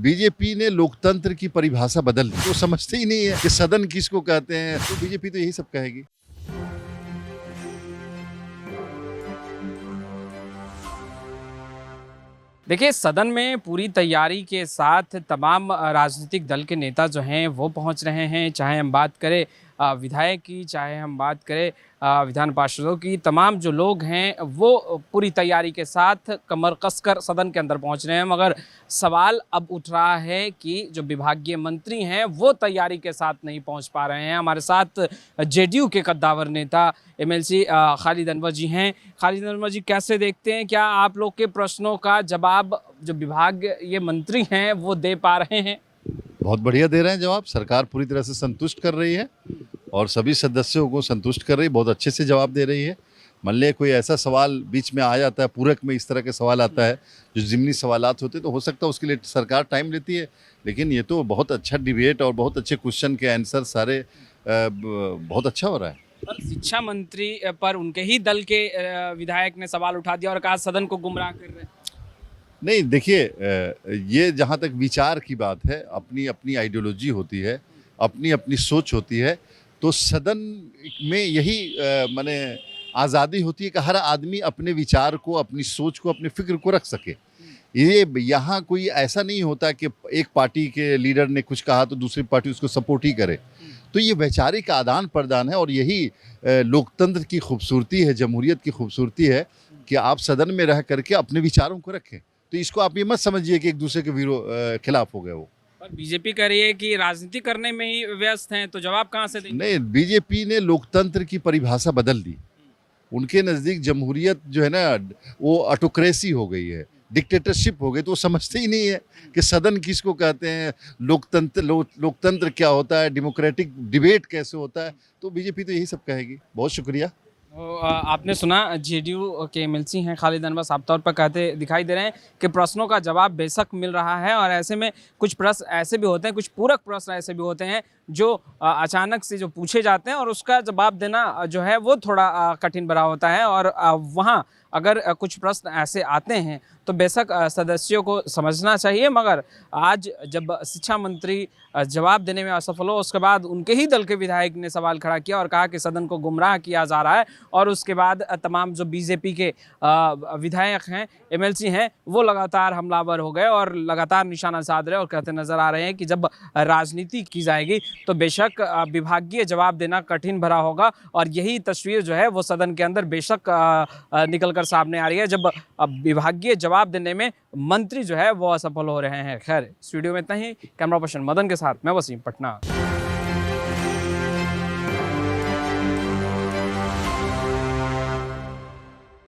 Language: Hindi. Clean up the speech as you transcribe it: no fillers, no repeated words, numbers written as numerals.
बीजेपी ने लोकतंत्र की परिभाषा बदल दी। वो समझते ही नहीं है कि सदन किसको कहते हैं, तो बीजेपी तो यही सब कहेगी। देखिए, सदन में पूरी तैयारी के साथ तमाम राजनीतिक दल के नेता जो हैं वो पहुंच रहे हैं। चाहे हम बात करें विधायक की, चाहे हम बात करें विधान पार्षदों की, तमाम जो लोग हैं वो पूरी तैयारी के साथ कमर कसकर सदन के अंदर पहुंच रहे हैं। मगर सवाल अब उठ रहा है कि जो विभागीय मंत्री हैं वो तैयारी के साथ नहीं पहुंच पा रहे हैं। हमारे साथ जेडीयू के कद्दावर नेता एमएलसी खालिद अनवर जी हैं। खालिद अनवर जी, कैसे देखते हैं, क्या आप लोग के प्रश्नों का जवाब जो विभागीय मंत्री हैं वो दे पा रहे हैं? बहुत बढ़िया दे रहे हैं जवाब। सरकार पूरी तरह से संतुष्ट कर रही है और सभी सदस्यों को संतुष्ट कर रही है। बहुत अच्छे से जवाब दे रही है। मान लिया कोई ऐसा सवाल बीच में आ जाता है, पूरक में इस तरह के सवाल आता है जो ज़िमनी सवालात होते हैं, तो हो सकता है उसके लिए सरकार टाइम लेती है। लेकिन ये तो बहुत अच्छा डिबेट और बहुत अच्छे क्वेश्चन के आंसर सारे बहुत अच्छा हो रहा है। और शिक्षा मंत्री पर उनके ही दल के विधायक ने सवाल उठा दिया और कहा सदन को गुमराह कर रहे हैं। नहीं, देखिए, ये जहाँ तक विचार की बात है, अपनी अपनी आइडियोलॉजी होती है, अपनी अपनी सोच होती है। तो सदन में यही माने आज़ादी होती है कि हर आदमी अपने विचार को, अपनी सोच को, अपनी फिक्र को रख सके। ये यहाँ कोई ऐसा नहीं होता कि एक पार्टी के लीडर ने कुछ कहा तो दूसरी पार्टी उसको सपोर्ट ही करे। तो ये वैचारिक आदान प्रदान है और यही लोकतंत्र की खूबसूरती है, जमहूरियत की खूबसूरती है कि आप सदन में रह करके अपने विचारों को रखें। तो इसको आप ये मत समझिए कि एक दूसरे के खिलाफ हो गए वो। पर बीजेपी कह रही है कि राजनीति करने में ही व्यस्त हैं, तो जवाब कहाँ से देंगे? नहीं, बीजेपी ने लोकतंत्र की परिभाषा बदल दी। उनके नज़दीक जमहूरियत जो है ना, वो ऑटोक्रेसी हो गई है, डिक्टेटरशिप हो गई। तो वो समझते ही नहीं है कि सदन किसको कहते हैं, लोकतंत्र क्या होता है, डेमोक्रेटिक डिबेट कैसे होता है। तो बीजेपी तो यही सब कहेगी। बहुत शुक्रिया। तो आपने सुना, जेडीयू के एमएलसी हैं खालिद अनवर, साफ तौर पर कहते दिखाई दे रहे हैं कि प्रश्नों का जवाब बेशक मिल रहा है और ऐसे में कुछ प्रश्न ऐसे भी होते हैं, कुछ पूरक प्रश्न ऐसे भी होते हैं जो अचानक से जो पूछे जाते हैं और उसका जवाब देना जो है वो थोड़ा कठिन भरा होता है। और वहाँ अगर कुछ प्रश्न ऐसे आते हैं तो बेशक सदस्यों को समझना चाहिए। मगर आज जब शिक्षा मंत्री जवाब देने में असफल हो, उसके बाद उनके ही दल के विधायक ने सवाल खड़ा किया और कहा कि सदन को गुमराह किया जा रहा है। और उसके बाद तमाम जो बीजेपी के विधायक हैं, एमएलसी हैं, वो लगातार हमलावर हो गए और लगातार निशाना साध रहे और कहते नजर आ रहे हैं कि जब राजनीति की जाएगी तो बेशक विभागीय जवाब देना कठिन भरा होगा। और यही तस्वीर जो है वो सदन के अंदर बेशक निकल कर सामने आ रही है जब विभागीय जवाब देने में मंत्री जो है वो असफल हो रहे हैं। खैर, स्टूडियो में इतना ही। कैमरा पर्सन मदन के साथ मैं वसीम, पटना।